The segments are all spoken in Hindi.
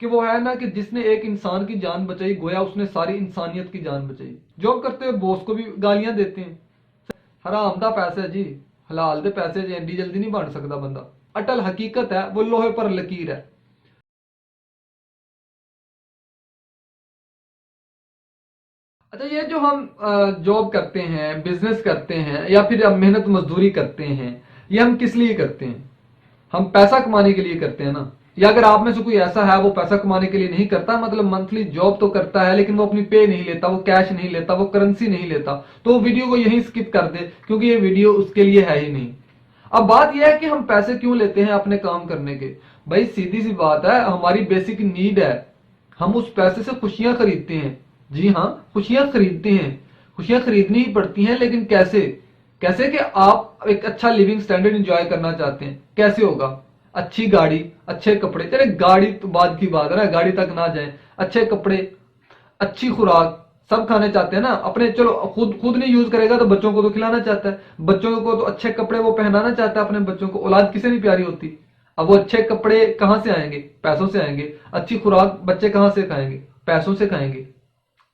कि वो है ना कि जिसने एक इंसान की जान बचाई गोया उसने सारी इंसानियत की जान बचाई। जॉब करते हुए बॉस को भी गालियां देते हैं। हराम दा पैसा है जी, हलाल दे पैसे जी एडी जल्दी नहीं बन सकता बंदा। अटल हकीकत है, वो लोहे पर लकीर है। अच्छा, ये जो हम जॉब करते हैं, बिजनेस करते हैं, या फिर हम मेहनत मजदूरी करते हैं, ये हम किस लिए करते हैं? हम पैसा कमाने के लिए करते हैं ना। या अगर आप में से कोई ऐसा है वो पैसा कमाने के लिए नहीं करता, मतलब मंथली जॉब तो करता है लेकिन वो अपनी पे नहीं लेता, वो कैश नहीं लेता, वो करेंसी नहीं लेता, तो वो वीडियो को यहीं स्किप कर दे, क्योंकि ये वीडियो उसके लिए है ही नहीं। अब बात यह है कि हम पैसे क्यों लेते हैं अपने काम करने के। भाई सीधी सी बात है, हमारी बेसिक नीड है। हम उस पैसे से खुशियां खरीदते हैं। जी हाँ, खुशियां खरीदते हैं। खुशियां खरीदनी ही पड़ती हैं, लेकिन कैसे? कैसे कि आप एक अच्छा लिविंग स्टैंडर्ड एंजॉय करना चाहते हैं, कैसे होगा? अच्छी गाड़ी, अच्छे कपड़े, चले गाड़ी तो बाद की बात है ना, गाड़ी तक ना जाए, अच्छे कपड़े, अच्छी खुराक, सब खाने चाहते हैं ना अपने। चलो खुद खुद नहीं यूज करेगा तो बच्चों को तो खिलाना चाहता है, बच्चों को तो अच्छे कपड़े वो पहनाना चाहता है अपने बच्चों को। औलाद किसे नहीं प्यारी होती? अब वो अच्छे कपड़े कहां से आएंगे? पैसों से आएंगे। अच्छी खुराक बच्चे कहां से खाएंगे? पैसों से खाएंगे।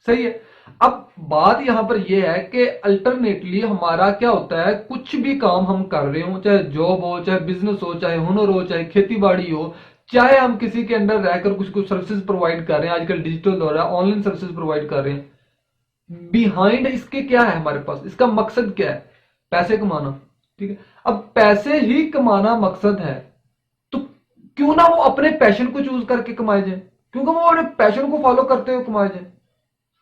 सही है। अब बात यहां पर यह है कि अल्टरनेटली हमारा क्या होता है, कुछ भी काम हम कर रहे हो, चाहे जॉब हो, चाहे बिजनेस हो, चाहे हुनर हो, चाहे खेती बाड़ी हो, चाहे हम किसी के अंडर रहकर कुछ कुछ सर्विसेज प्रोवाइड कर रहे हैं, आजकल डिजिटल दौर है, ऑनलाइन सर्विसेज प्रोवाइड कर रहे हैं, बिहाइंड इसके क्या है हमारे पास? इसका मकसद क्या है? पैसे कमाना। ठीक है। अब पैसे ही कमाना मकसद है, तो क्यों ना वो अपने पैशन को चूज करके कमाए जाए, क्योंकि वो अपने पैशन को फॉलो करते हुए कमाए जाए।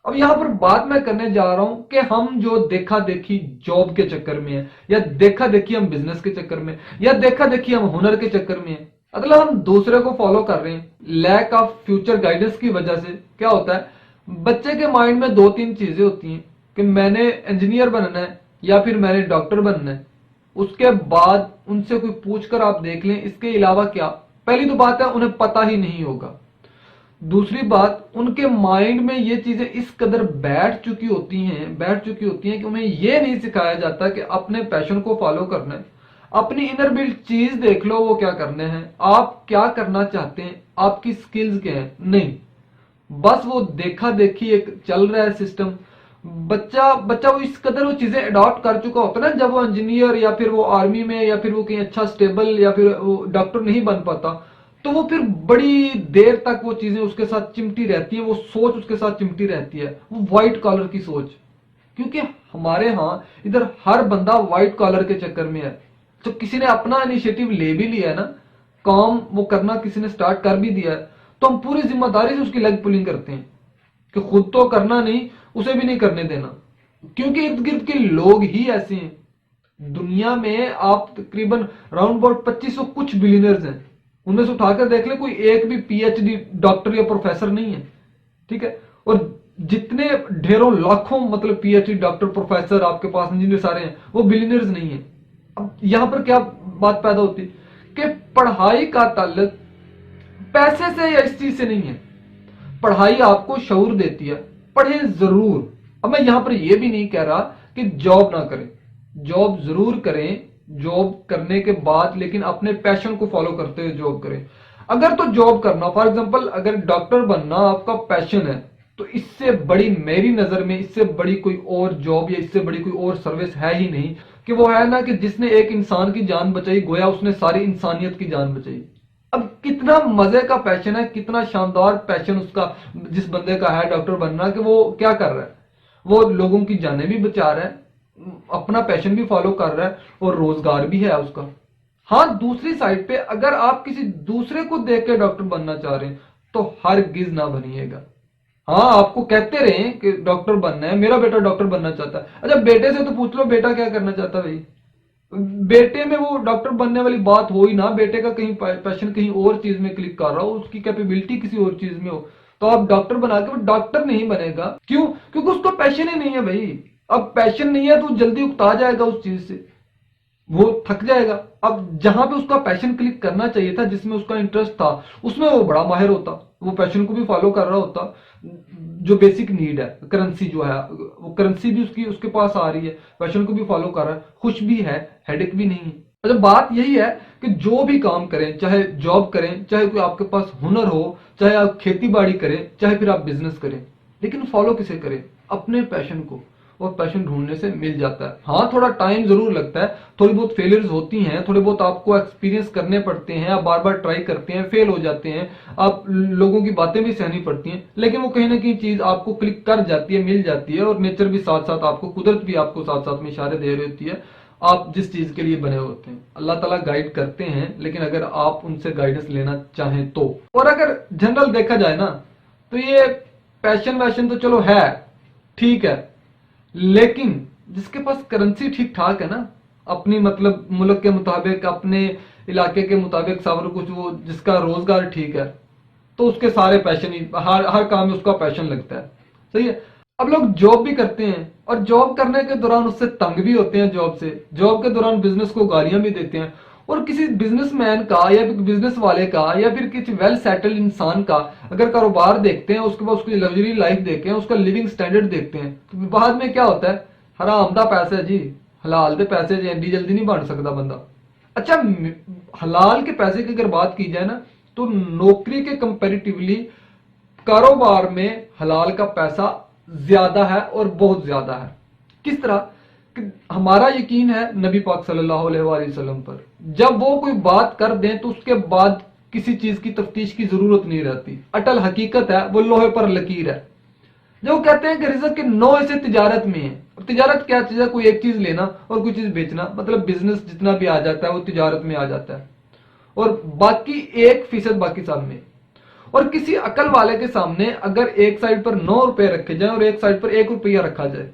अब यहां पर बात मैं करने जा रहा हूं कि हम जो देखा देखी जॉब के चक्कर में है, या देखा देखी हम बिजनेस के चक्कर में, या देखा देखी हम हुनर के चक्कर में है, मतलब हम दूसरे को फॉलो कर रहे हैं, लैक ऑफ फ्यूचर गाइडेंस की वजह से क्या होता है, बच्चे के माइंड में दो तीन चीजें होती हैं कि मैंने इंजीनियर बनना है या फिर मैंने डॉक्टर बनना है। उसके बाद उनसे कोई पूछकर आप देख लें इसके अलावा क्या, पहली तो बात है उन्हें पता ही नहीं होगा। दूसरी बात, उनके माइंड में ये चीजें इस कदर बैठ चुकी होती हैं कि उन्हें ये नहीं सिखाया जाता कि अपने पैशन को फॉलो करना है। अपनी इनर बिल्ट चीज देख लो, वो क्या करने हैं, आप क्या करना चाहते हैं, आपकी स्किल्स क्या है, नहीं। बस वो देखा देखी एक चल रहा है सिस्टम। बच्चा बच्चा वो इस कदर वो चीजें अडॉप्ट कर चुका होता है ना, जब वो इंजीनियर या फिर वो आर्मी में या फिर वो कहीं अच्छा स्टेबल या फिर वो डॉक्टर नहीं बन पाता, तो वो फिर बड़ी देर तक वो चीजें उसके साथ चिमटी रहती है, वो सोच उसके साथ चिमटी रहती है, वो व्हाइट कॉलर की सोच। क्योंकि हमारे यहाँ इधर हर बंदा व्हाइट कॉलर के चक्कर में है। तो किसी ने अपना इनिशिएटिव ले भी लिया है ना, काम वो करना किसी ने स्टार्ट कर भी दिया है, तो हम पूरी जिम्मेदारी से उसकी लेग पुलिंग करते हैं कि खुद तो करना नहीं, उसे भी नहीं करने देना, क्योंकि इर्द गिर्द के लोग ही ऐसे हैं। दुनिया में आप तकरीबन राउंड अबाउट 2500 कुछ बिलियनर्स हैं, उनमें से उठाकर देख ले कोई एक भी पीएचडी डॉक्टर या प्रोफेसर नहीं है। ठीक है। और जितने ढेरों लाखों मतलब पीएचडी डॉक्टर प्रोफेसर आपके पास इंजीनियर सारे हैं, वो बिलियनर्स नहीं है। अब यहां पर क्या बात पैदा होती कि पढ़ाई का ताल्लुक पैसे से या इस चीज से नहीं है। पढ़ाई आपको शऊर देती है, पढ़े जरूर। अब मैं यहां पर यह भी नहीं कह रहा कि जॉब ना करें, जॉब जरूर करें, जॉब करने के बाद लेकिन अपने पैशन को फॉलो करते हुए जॉब करें। अगर तो जॉब करना, फॉर एग्जांपल अगर डॉक्टर बनना आपका पैशन है, तो इससे बड़ी मेरी नजर में इससे बड़ी कोई और जॉब या इससे बड़ी कोई और सर्विस है ही नहीं, कि वो है ना कि जिसने एक इंसान की जान बचाई गोया उसने सारी इंसानियत की जान बचाई। अब कितना मजे का पैशन है, कितना शानदार पैशन उसका जिस बंदे का है डॉक्टर बनना, कि वो क्या कर रहा है, वो लोगों की जानें भी बचा रहा है, अपना पैशन भी फॉलो कर रहा है, और रोजगार भी है उसका। हाँ, दूसरी साइड पे अगर आप किसी दूसरे को देख के डॉक्टर बनना चाह रहे हैं तो हरगिज ना बनिएगा। हाँ, आपको कहते रहे कि डॉक्टर बनना है, मेरा बेटा डॉक्टर बनना चाहता है, अच्छा बेटे से तो पूछ लो बेटा क्या करना चाहता है भाई। बेटे में वो डॉक्टर बनने वाली बात हो ही ना, बेटे का कहीं पैशन कहीं और चीज में क्लिक कर रहा हो, उसकी कैपेबिलिटी किसी और चीज में हो, तो आप डॉक्टर बना के वो डॉक्टर नहीं बनेगा। क्यों? क्योंकि उसका पैशन ही नहीं है भाई। अब पैशन नहीं है तो जल्दी उकता जाएगा उस चीज से, वो थक जाएगा। अब जहां पे उसका पैशन क्लिक करना चाहिए था, जिसमें उसका इंटरेस्ट था, उसमें वो बड़ा माहिर होता, वो पैशन को भी फॉलो कर रहा होता। जो बेसिक नीड है, करेंसी जो है, वो करेंसी भी उसकी उसके पास आ रही है, पैशन को भी फॉलो कर रहा है, खुश भी है, हेडेक भी नहीं है। अच्छा, बात यही है कि जो भी काम करें, चाहे जॉब करें, चाहे कोई आपके पास हुनर हो, चाहे आप खेती बाड़ी करें, चाहे फिर आप बिजनेस करें, लेकिन फॉलो किसे करें? अपने पैशन को। और पैशन ढूंढने से मिल जाता है। हाँ, थोड़ा टाइम जरूर लगता है, थोड़ी बहुत फेलियर्स होती हैं, थोड़े बहुत आपको एक्सपीरियंस करने पड़ते हैं, आप बार बार ट्राई करते हैं, फेल हो जाते हैं, आप लोगों की बातें भी सहनी पड़ती हैं, लेकिन वो कहीं ना कहीं चीज आपको क्लिक कर जाती है, मिल जाती है। और नेचर भी साथ साथ आपको, कुदरत भी आपको साथ साथ में इशारे दे रही होती है, आप जिस चीज के लिए बने होते हैं। अल्लाह ताला गाइड करते हैं, लेकिन अगर आप उनसे गाइडेंस लेना चाहें तो। और अगर जनरल देखा जाए ना, तो ये पैशन वैशन तो चलो है, ठीक है, लेकिन जिसके पास करेंसी ठीक ठाक है ना, अपनी मतलब मुल्क के मुताबिक, अपने इलाके के मुताबिक सब कुछ, वो जिसका रोजगार ठीक है, तो उसके सारे पैशन ही, हर हर काम में उसका पैशन लगता है। सही है। अब लोग जॉब भी करते हैं, और जॉब करने के दौरान उससे तंग भी होते हैं जॉब से, जॉब के दौरान बिजनेस को गालियां भी देते हैं। और किसी बिजनेसमैन का या बिजनेस वाले का या फिर किसी वेल सेटल्ड इंसान का अगर कारोबार देखते हैं, उसके बाद उसकी लग्जरी लाइफ देखते हैं, उसका लिविंग स्टैंडर्ड देखते हैं, तो बाद में क्या होता है? हराम दा पैसा है जी, हलाल दे पैसे एडी जल्दी नहीं बन सकता बंदा। अच्छा, हलाल के पैसे की अगर बात की जाए ना, तो नौकरी के कंपैरेटिवली कारोबार में हलाल का पैसा ज्यादा है, और बहुत ज्यादा है। किस तरह कि हमारा यकीन है नबी पाक सल्लल्लाहु अलैहि वसल्लम पर, जब वो कोई बात कर दें तो उसके बाद किसी चीज की तफ्तीश की जरूरत नहीं रहती। अटल हकीकत है, वो लोहे पर लकीर है। जो कहते हैं कि रिज़्क के 9 हिस्से तिजारत में है। और तिजारत क्या चीज है? कोई एक चीज लेना और कोई चीज बेचना, मतलब बिजनेस जितना भी आ जाता है वो तिजारत में आ जाता है। और बाकी 1% बाकी सब में। और किसी अकल वाले के सामने अगर एक साइड पर 9 रुपए रखे जाए और एक साइड पर 1 रुपया रखा जाए,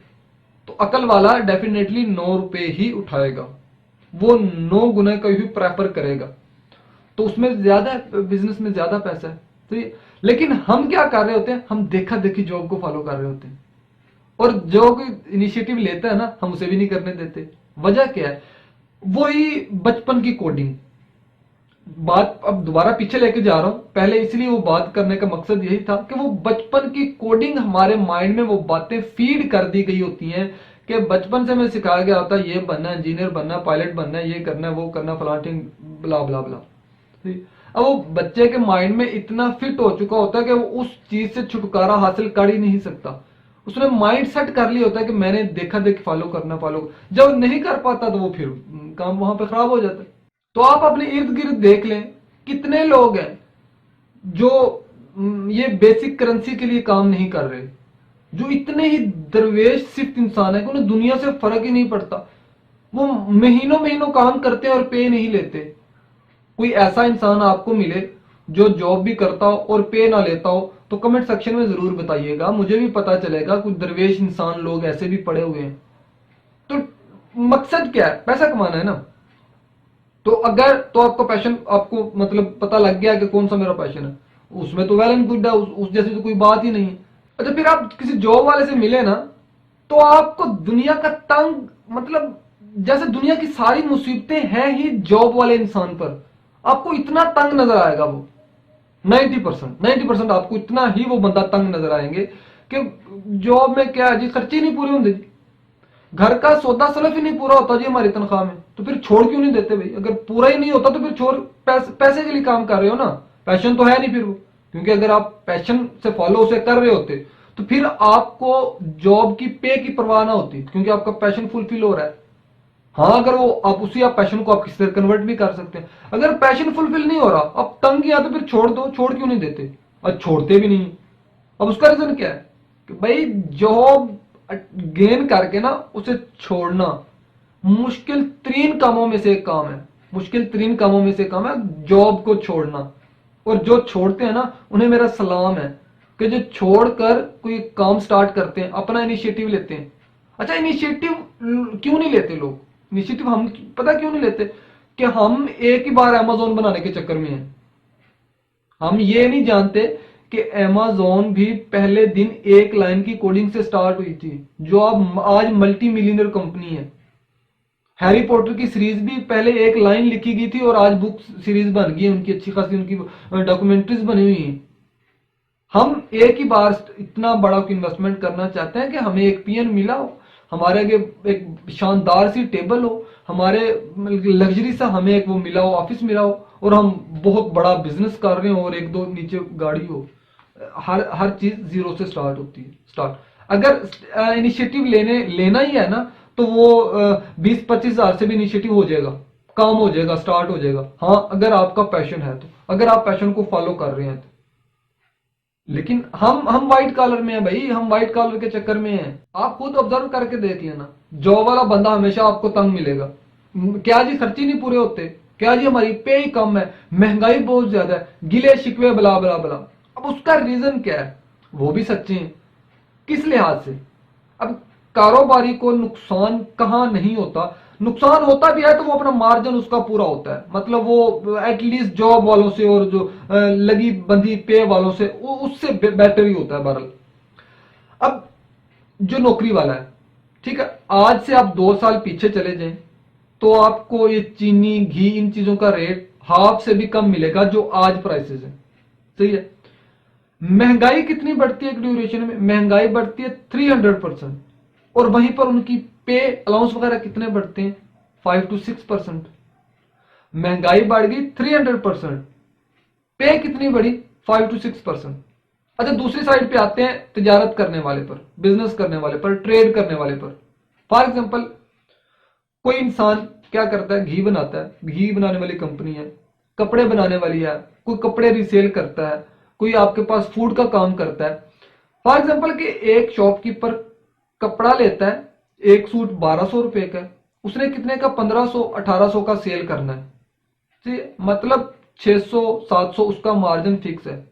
तो अकल वाला डेफिनेटली 9 रुपए ही उठाएगा, वो 9 गुना का ही प्रेफर करेगा। तो उसमें ज्यादा, बिजनेस में ज्यादा पैसा है। तो ये, लेकिन हम क्या कर रहे होते हैं? हम देखा देखी जॉब को फॉलो कर रहे होते हैं, और जो कोई इनिशिएटिव लेता है ना, हम उसे भी नहीं करने देते। वजह क्या है? वही बचपन की कोडिंग। बात अब दोबारा पीछे लेके जा रहा हूं, पहले इसलिए वो बात करने का मकसद यही था कि वो बचपन की कोडिंग हमारे माइंड में वो बातें फीड कर दी गई होती हैं कि बचपन से हमें सिखाया गया होता है ये बनना, इंजीनियर बनना, पायलट बनना, ये करना, वो करना, फलाटिंग, ब्ला ब्ला ब्ला। अब वो बच्चे के माइंड में इतना फिट हो चुका होता है कि वो उस चीज से छुटकारा हासिल कर ही नहीं सकता। उसने माइंड सेट कर लिया होता है कि मैंने देखा देख फॉलो करना, फॉलो। जब नहीं कर पाता तो वो फिर काम वहां पे खराब हो जाता है। तो आप अपने इर्द गिर्द देख लें, कितने लोग हैं जो ये बेसिक करेंसी के लिए काम नहीं कर रहे, जो इतने ही दरवेश सिर्फ इंसान है कि उन्हें दुनिया से फर्क ही नहीं पड़ता। वो महीनों महीनों काम करते हैं और पे नहीं लेते। कोई ऐसा इंसान आपको मिले जो जॉब भी करता हो और पे ना लेता हो, तो कमेंट सेक्शन में जरूर बताइएगा, मुझे भी पता चलेगा। कुछ दरवेश इंसान लोग ऐसे भी पड़े हुए हैं। तो मकसद क्या है? पैसा कमाना है ना। तो अगर तो आपका पैशन, आपको मतलब पता लग गया कि कौन सा मेरा पैशन है, उसमें तो वेल एंड गुड है, उस जैसी तो कोई बात ही नहीं है। अच्छा, फिर आप किसी जॉब वाले से मिले ना, तो आपको दुनिया का तंग, मतलब जैसे दुनिया की सारी मुसीबतें हैं ही जॉब वाले इंसान पर, आपको इतना तंग नजर आएगा वो। 90% आपको इतना ही वो बंदा तंग नजर आएंगे कि जॉब में क्या है जी, खर्चे नहीं पूरे होंगे, घर का सौदा सलफ ही नहीं पूरा होता जी हमारी तनख्वाह में, तो फिर छोड़ क्यों नहीं देते भाई? अगर पूरा ही नहीं होता तो फिर छोड़, पैसे के लिए काम कर रहे हो ना, पैशन तो है नहीं फिर वो। क्योंकि अगर आप पैशन से फॉलो उसे कर रहे होते तो फिर आपको जॉब की पे की परवाह ना होती, क्योंकि आपका पैशन फुलफिल हो रहा है। हाँ, अगर वो आप पैशन को आप किसी तरह कन्वर्ट भी कर सकते हैं। अगर पैशन फुलफिल नहीं हो रहा, अब तंग किया, तो फिर छोड़ दो। छोड़ क्यों नहीं देते? और छोड़ते भी नहीं। अब उसका रीजन क्या है कि भाई जॉब गेन करके ना उसे छोड़ना मुश्किल तरीन कामों में से एक काम है। मुश्किल तरीन कामों में से एक काम है जॉब को छोड़ना। और जो छोड़ते हैं ना, उन्हें मेरा सलाम है कि जो छोड़कर कोई काम स्टार्ट करते हैं, अपना इनिशिएटिव लेते हैं। अच्छा, इनिशिएटिव क्यों नहीं लेते लोग? इनिशिएटिव हम पता क्यों नहीं लेते? कि हम एक ही बार अमेज़न बनाने के चक्कर में हैं। हम ये नहीं जानते कि अमेज़न भी पहले दिन एक लाइन की कोडिंग से स्टार्ट हुई थी, जो अब आज मल्टी मिलियनर कंपनी है। हैरी पॉटर की सीरीज भी पहले एक लाइन लिखी गई थी और आज बुक सीरीज बन गई है उनकी, अच्छी खासी उनकी डॉक्यूमेंट्रीज बनी हुई हैं। हम एक ही बार इतना बड़ा इन्वेस्टमेंट करना चाहते हैं कि हमें एक पीएन मिला हो, हमारे आगे एक शानदार सी टेबल हो, हमारे लग्जरी सा हमें एक वो मिला हो, ऑफिस मिला हो, और हम बहुत बड़ा बिजनेस कर रहे हो और एक दो नीचे गाड़ी हो। हर चीज जीरो से स्टार्ट होती है। अगर इनिशिएटिव लेना ही है ना, तो वो 20-25 हजार से भी इनिशिएटिव हो जाएगा, काम हो जाएगा, स्टार्ट हो जाएगा। हाँ, अगर आपका पैशन है तो, अगर आप पैशन को फॉलो कर रहे हैं तो। लेकिन हम व्हाइट कॉलर में हैं भाई, हम व्हाइट कॉलर के चक्कर में हैं। आप खुद ऑब्जर्व करके देख लेना, जॉब वाला बंदा हमेशा आपको तंग मिलेगा। क्या जी खर्चे नहीं पूरे होते, क्या जी हमारी पे ही कम है, महंगाई बहुत ज्यादा है, गिले शिकवे बला बला बला। अब उसका रीजन क्या है, वो भी सच्चे हैं। किस लिहाज से? अब कारोबारी को नुकसान कहां नहीं होता, नुकसान होता भी है तो वो अपना मार्जिन उसका पूरा होता है, मतलब वो एटलीस्ट जॉब वालों से और जो लगी बंधी पे वालों से उससे बेटर ही होता है बहरहाल। अब जो नौकरी वाला है, ठीक है, आज से आप 2 साल पीछे चले जाएं तो आपको ये चीनी घी इन चीजों का रेट हाफ से भी कम मिलेगा जो आज प्राइसेस है। सही है। महंगाई कितनी बढ़ती है एक ड्यूरेशन में? महंगाई बढ़ती है 300%, और वहीं पर उनकी पे अलाउंस वगैरह कितने बढ़ते हैं? 5 to 6%। महंगाई बढ़ गई 300%, पे कितनी बढ़ी? 5 to 6%। अच्छा, दूसरी साइड पे आते हैं तिजारत करने वाले पर, बिजनेस करने वाले पर, ट्रेड करने वाले पर। फॉर एग्जाम्पल, कोई इंसान क्या करता है, घी बनाता है, घी बनाने वाली कंपनी है, कपड़े बनाने वाली है, कोई कपड़े रिसेल करता है, कोई आपके पास फूड का काम करता है। फॉर एग्जाम्पल कि एक शॉपकीपर कपड़ा लेता है, एक सूट 1200 रुपए का, उसने कितने का? 1500-1800 का सेल करना है। मतलब 600-700 उसका मार्जिन फिक्स है।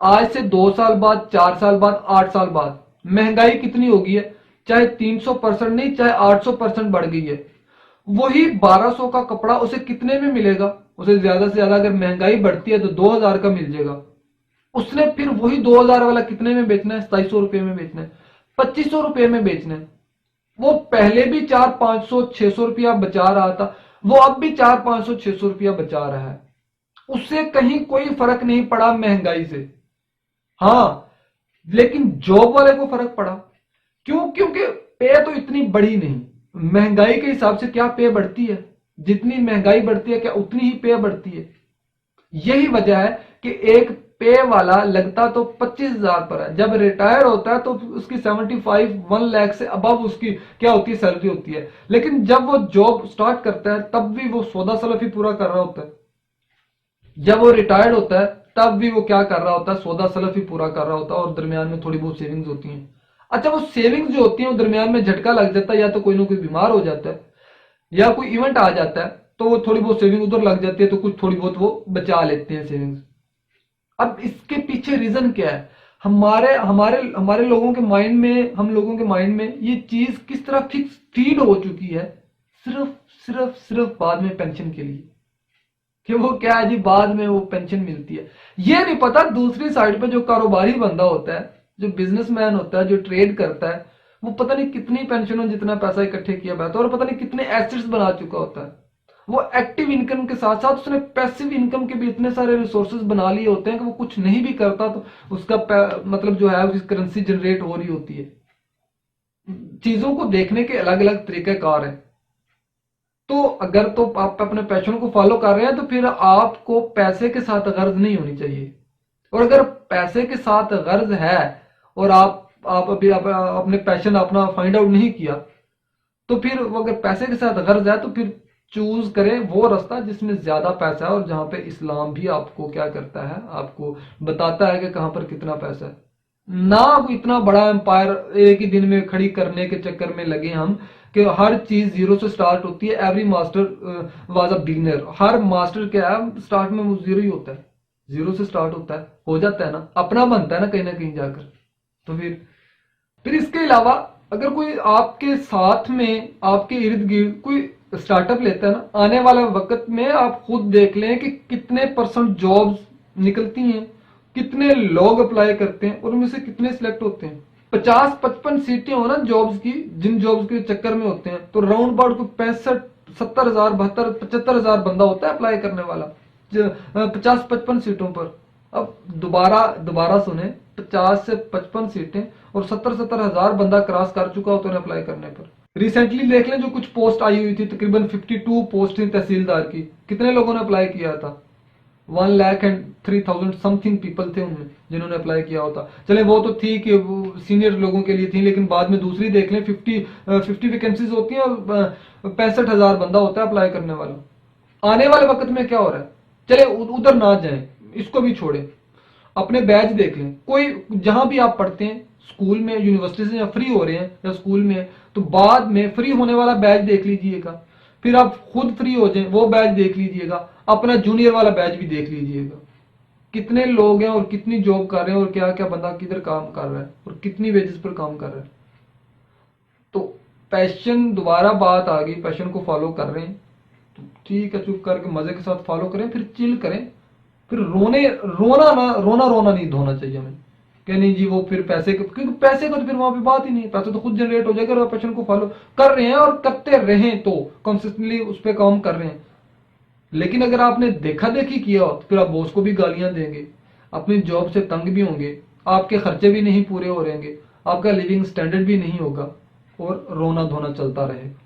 आज से 2 साल बाद, 4 साल बाद, 8 साल बाद महंगाई कितनी हो गई है? चाहे 300% नहीं, चाहे 800% बढ़ गई है। वही 1200 का कपड़ा उसे कितने में मिलेगा? उसे ज्यादा से ज्यादा, अगर महंगाई बढ़ती है तो 2000 का मिल जाएगा। उसने फिर वही 2000 वाला कितने में बेचना है? 2700 रुपए में बेचना है, 2500 रुपए में बेचना है। वो पहले भी 400-500-600 रुपया बचा रहा था, वो अब भी 400-500-600 रुपया बचा रहा है। उससे कहीं कोई फर्क नहीं पड़ा महंगाई से। हाँ, लेकिन जॉब वाले को फर्क पड़ा। क्यों? क्योंकि पे तो इतनी बढ़ी नहीं। महंगाई के हिसाब से क्या पे बढ़ती है? जितनी महंगाई बढ़ती है क्या उतनी ही पे बढ़ती है? यही वजह है कि एक पे वाला लगता तो 25,000 पर है, जब रिटायर होता है तो उसकी 75-1 लाख से अबव उसकी क्या होती है? सैलरी होती है। लेकिन जब वो जॉब स्टार्ट करता है तब भी वो सौदा सलफ ही पूरा कर रहा होता है। जब वो रिटायर्ड होता है तब भी वो क्या कर रहा होता है? सौदा सलफ ही पूरा कर रहा होता है, और दरमियान में थोड़ी बहुत सेविंग्स होती हैं। अच्छा, वो सेविंग्स जो होती हैं वो दरमियान में झटका लग जाता है, या तो कोई ना कोई बीमार हो जाता है या कोई इवेंट आ जाता है, तो वो थोड़ी बहुत सेविंग उधर लग जाती है, तो कुछ थोड़ी बहुत वो बचा लेते हैं सेविंग्स। अब इसके पीछे रीजन क्या है? हमारे हमारे हमारे लोगों के माइंड में, हम लोगों के माइंड में ये चीज किस तरह फिक्स फीड हो चुकी है, सिर्फ सिर्फ सिर्फ बाद में पेंशन के लिए, कि वो क्या है जी, बाद में वो पेंशन मिलती है। ये नहीं पता दूसरी साइड पे जो कारोबारी बंदा होता है, जो बिजनेसमैन होता है, जो ट्रेड करता है, वो पता नहीं कितनी पेंशनों जितना पैसा इकट्ठे किया बैठा और पता नहीं कितने एसेट्स बना चुका होता है। वो एक्टिव इनकम के साथ साथ उसने पैसिव इनकम के भी इतने सारे रिसोर्सेज बना लिए होते हैं कि वो कुछ नहीं भी करता तो उसका मतलब जो है उसकी करेंसी जनरेट हो रही होती है। चीजों को देखने के अलग अलग तरीकेकार हैं। तो अगर तो आप अपने पैशन को फॉलो कर रहे हैं तो फिर आपको पैसे के साथ गर्ज नहीं होनी चाहिए। और अगर पैसे के साथ गर्ज है और आप अभी अपने पैशन अपना फाइंड आउट नहीं किया, तो फिर अगर पैसे के साथ गर्ज है तो फिर चूज करें वो रास्ता जिसमें ज्यादा पैसा है, और जहां पे इस्लाम भी आपको क्या करता है, आपको बताता है कि कहां पर कितना पैसा है। ना वो इतना बड़ा एम्पायर एक ही दिन में खड़ी करने के चक्कर में लगे हम, कि हर चीज जीरो से स्टार्ट होती है। Every master was a beginner. Her master क्या है, स्टार्ट में वो जीरो ही होता है, जीरो से स्टार्ट होता है, हो जाता है ना, अपना बनता है ना कहीं जाकर। तो फिर इसके अलावा अगर कोई आपके साथ में, आपके इर्द गिर्द कोई स्टार्टअप लेता है ना, आने वाले वक्त में आप खुद देख लें कि कितने परसेंट जॉब्स निकलती हैं, कितने लोग अप्लाई करते हैं और उनमें से कितने सिलेक्ट होते हैं। 50-55 सीटें हो ना जॉब्स की, जिन जॉब्स के चक्कर में होते हैं, तो राउंड अबाउट को 65-70 हजार, 72-75 हजार बंदा होता है अप्लाई करने वाला 50-55 सीटों पर। अब दोबारा दोबारा सुने, 50 से 55 सीटें और 70-70 हजार बंदा क्रॉस कर चुका होता है अप्लाई करने पर। रिसेंटली देख लें जो कुछ पोस्ट आई हुई थी, तकरीबन 52 पोस्ट थी तहसीलदार की, कितने लोगों ने अप्लाई किया था? 1,03,000 समथिंग पीपल थे उनमें जिन्होंने अप्लाई किया होता। चले वो तो थी कि वो सीनियर लोगों के लिए थी, लेकिन बाद में दूसरी देख लें 50 वैकेंसीज होती हैं और 65,000 बंदा होता है अप्लाई करने वाला। आने वाले वक्त में क्या हो रहा है? चले उधर ना जाएं, इसको भी छोड़े, अपने बैच देख लें। कोई जहां भी आप पढ़ते हैं, स्कूल में, यूनिवर्सिटी से या फ्री हो रहे हैं या स्कूल में, तो बाद में फ्री होने वाला बैच देख लीजिएगा। फिर आप खुद फ्री हो जाएं, वो बैच देख लीजिएगा। अपना जूनियर वाला बैच भी देख लीजिएगा। कितने लोग हैं और कितनी जॉब कर रहे हैं और क्या क्या बंदा किधर काम कर रहा है और कितनी वेजेस पर काम कर रहा है। तो पैशन, दोबारा बात आ गई, पैशन को फॉलो कर रहे हैं तो ठीक है, चुप करके मजे के साथ फॉलो करें, फिर चिल करें। फिर रोना रोना नहीं धोना चाहिए हमें कि नहीं जी वो फिर पैसे क्योंकि पैसे का तो फिर वहां पे बात ही नहीं है, पैसा तो खुद जनरेट हो जाएगा। अगर पैशन को फॉलो कर रहे हैं और करते रहें तो कंसिस्टेंटली उस पर काम कर रहे हैं। लेकिन अगर आपने देखा देखी किया हो तो फिर आप बॉस को भी गालियां देंगे, अपनी जॉब से तंग भी होंगे, आपके खर्चे भी नहीं पूरे हो रहेंगे, आपका लिविंग स्टैंडर्ड भी नहीं होगा और रोना धोना चलता रहेगा।